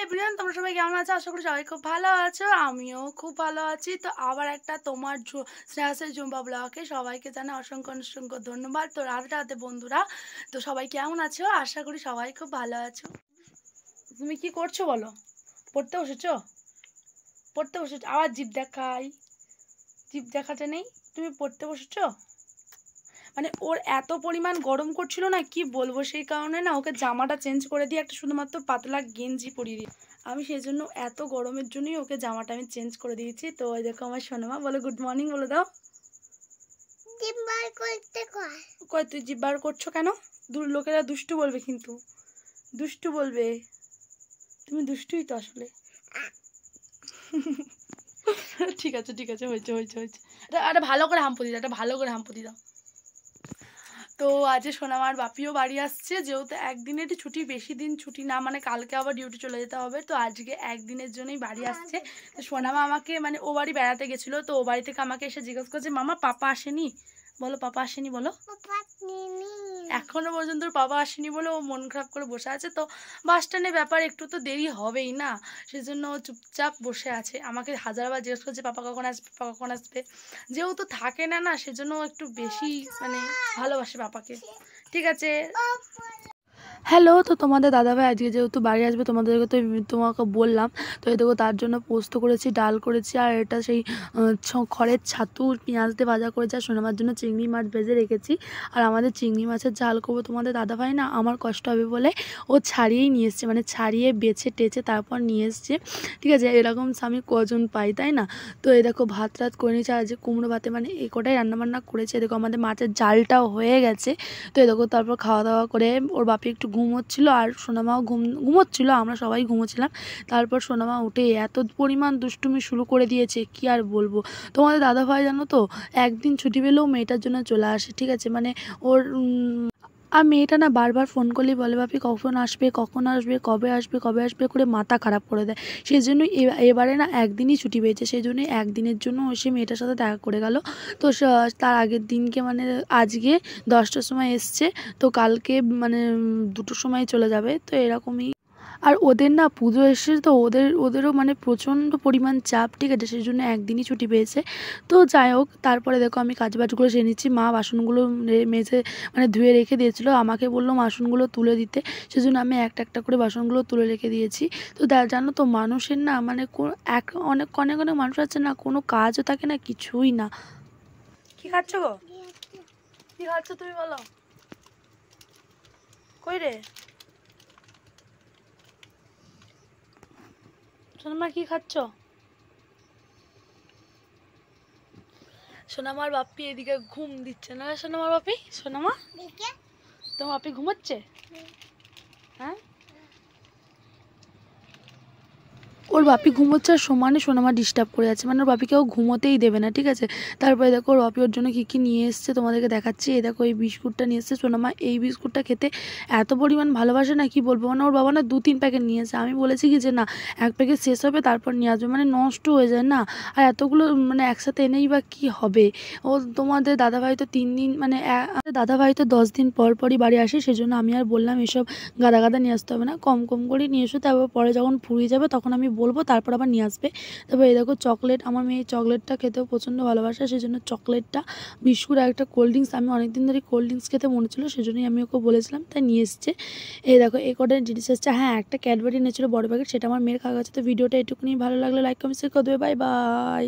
Everyone, তোমরা সবাই কেমন আছো? আশা করি সবাই খুব ভালো আছো। আমিও খুব ভালো আছি। তো আবার একটা তোমার স্নেহাসের ঝুম্পা ব্লগে সবাইকে জানাই অসংখ্য অসংখ্য ধন্যবাদ। তো রাধে রাধে বন্ধুরা। তো সবাই কেমন আছো? আশা করি সবাই খুব ভালো আছো। তুমি কি করছো বলো? পড়তে বসেছো? পড়তে বসেছো? আবার জিভ দেখাই, জিভ দেখাতে নেই। তুমি পড়তে বসেছো? মানে ওর এত পরিমাণ গরম করছিল না, কি বলবো, সেই কারণে না ওকে জামাটা চেঞ্জ করে দিয়ে একটা শুধুমাত্র পাতলা গেঞ্জি পরিয়ে দিই। আমি সেই জন্য এত গরমের জন্যই ওকে জামাটা আমি চেঞ্জ করে দিয়েছি। তো ওই দেখো আমার সোনামা, বলো গুড মর্নিং বলে দাও। কই তুই জিভ বার করছো কেন? দূর লোকেরা দুষ্টু বলবে, কিন্তু দুষ্টু বলবে। তুমি দুষ্টুই তো আসলে। ঠিক আছে ঠিক আছে, হয়েছে হয়েছে হয়েছে। এটা ভালো করে হাম্পতি দাও, এটা ভালো করে হাম্পতি দাও। তো আজ সোনামার বাপিও বাড়ি আসছে, যেহেতু একদিনেরই ছুটি, বেশি দিন ছুটি না, মানে কালকে আবার ডিউটি চলে যেতে হবে। তো আজকে একদিনের জন্যই বাড়ি আসছে। তো সোনামা আমাকে, মানে ও বাড়ি বেড়াতে গেছিলো, তো ও বাড়ি থেকে আমাকে এসে জিজ্ঞেস করছে, মামা পাপা আসেনি? বলো পাপা আসেনি বলো। এখনো পর্যন্ত পাপা আসেনি বলে ও মন খারাপ করে বসে আছে। তো বাস স্ট্যান্ডের ব্যাপার, একটু তো দেরি হবেই না, সেজন্য ও চুপচাপ বসে আছে। আমাকে হাজারবার জিজ্ঞেস করছে পাপা কখন আসবে, পাপা কখন আসবে। যেহেতু থাকে না না, সেজন্য একটু বেশি মানে ভালোবাসে পাপাকে। ঠিক আছে। হ্যালো, তো তোমাদের দাদাভাই আজকে যেহেতু বাড়ি আসবে, তোমাদেরকে তো তোমাকে বললাম। তো এই দেখো তার জন্য পোস্ত করেছি, ডাল করেছি, আর এটা সেই খড়ের ছাতু পেঁয়াজ দিয়ে ভাজা করেছি, আর সোনামার জন্য চিংড়ি মাছ ভেজে রেখেছি। আর আমাদের চিংড়ি মাছের ঝাল করবো। তোমাদের দাদাভাই না আমার কষ্ট হবে বলে ও ছাড়িয়েই নিয়ে এসছে, মানে ছাড়িয়ে বেছে টেছে তারপর নিয়ে এসছে। ঠিক আছে, এরকম স্বামী কজন পাই, তাই না? তো এই দেখো ভাত রাত করে নিয়েছি, আর যে কুমড়ো ভাতে মানে এই কটাই রান্নাবান্না করেছে। দেখো আমাদের মাছের জালটাও হয়ে গেছে। তো এই দেখো তারপর খাওয়া দাওয়া করে ওর বাপি একটু ঘুমোচ্ছিল, আর সোনামাও ঘুমোচ্ছিল, আমরা সবাই ঘুমোচ্ছিলাম। তারপর সোনামা উঠে এত পরিমাণ দুষ্টুমি শুরু করে দিয়েছে, কি আর বলবো। তোমাদের দাদাভাই জানো তো, একদিন ছুটি পেলেও মেয়েটার জন্য চলে আসে। ঠিক আছে, মানে ওর আর মেয়েটা না বারবার ফোন করলেই বলে বাপি কখন আসবে, কখন আসবে, কবে আসবে, কবে আসবে করে মাথা খারাপ করে দেয়। সেই জন্যই এবারে না একদিনই ছুটি পেয়েছে, সেই জন্যই একদিনের জন্য সে মেয়েটার সাথে দেখা করে গেল। তো তার আগের দিনকে মানে আজকে 10টার সময় এসছে, তো কালকে মানে 2টোর সময় চলে যাবে। তো এরকমই। আর ওদের না পুজো এসে, তো ওদেরও মানে প্রচণ্ড পরিমাণ চাপ। ঠিক আছে, সেই জন্য একদিনই ছুটি পেয়েছে। তো যাই হোক, তারপরে দেখো আমি কাজবাজগুলো সেরে নিচ্ছি। মা বাসনগুলো মেজে মানে ধুয়ে রেখে দিয়েছিলো, আমাকে বললো বাসনগুলো তুলে দিতে, সেজন্য আমি একটা একটা করে বাসনগুলো তুলে রেখে দিয়েছি। তো জানো তো মানুষের না মানে অনেক অনেক অনেক মানুষ আছে না, কোনো কাজও থাকে না, কিছুই না। কি খাচ্ছ গো? কি খাচ্ছ তুমি বলো? কই রে সোনামা, কি খাচ্ছ? সোনামার বাপি এদিকে ঘুম দিচ্ছে না, সোনামার বাপি, সোনামা তোমার বাপি ঘুমাচ্ছে? হ্যাঁ, ওর বাপি ঘুমোচ্ছে আর সমানে সোনামা ডিস্টার্ব করে আছে, মানে ওর বাপিকেও ঘুমোতেই দেবে না। ঠিক আছে, তারপরে দেখো ওর বাপি ওর জন্য কী কী নিয়ে এসছে তোমাদেরকে দেখাচ্ছি। এই দেখো এই বিস্কুটটা নিয়ে এসছে সোনামা। এই বিস্কুটটা খেতে এত পরিমাণ ভালোবাসে না, কি বলবো। মানে ওর বাবা না 2-3 প্যাকেট নিয়ে এসে, আমি বলেছি কি যে না, এক প্যাকেট শেষ হবে তারপর নিয়ে আসবে, মানে নষ্ট হয়ে যায় না। আর এতগুলো মানে একসাথে এনেই বা কী হবে। ও তোমাদের দাদাভাই তো 3 দিন মানে দাদাভাই তো 10 দিন পর পরই বাড়ি আসে, সেজন্য আমি আর বললাম এসব গাদা গাদা নিয়ে আসতে হবে না, কম কম করে নিয়ে এসো, তারপর পরে যখন ফুরিয়ে যাবে তখন আমি বলবো, তারপর আবার নিয়ে আসবে। তারপর এই দেখো চকলেট, আমার মেয়ে চকলেটটা খেতেও প্রচণ্ড ভালোবাসে, সেই জন্য চকলেটটা, বিস্কুট আর একটা কোল্ড ড্রিঙ্কস। আমি অনেকদিন ধরে কোল্ড ড্রিঙ্কস খেতে মনে ছিল, সেজন্যই আমি ওকে বলেছিলাম, তাই নিয়ে এসছে। এই দেখো এই কটা জিনিস এসছে। হ্যাঁ, একটা ক্যাডবেরি এনেছিল বড় প্যাকেট, সেটা আমার মেয়ের খাওয়া গেছে। তো ভিডিওটা এটুকুনি, ভালো লাগলে লাইক কমেন্ট শেয়ার করে দেবে। Bye bye.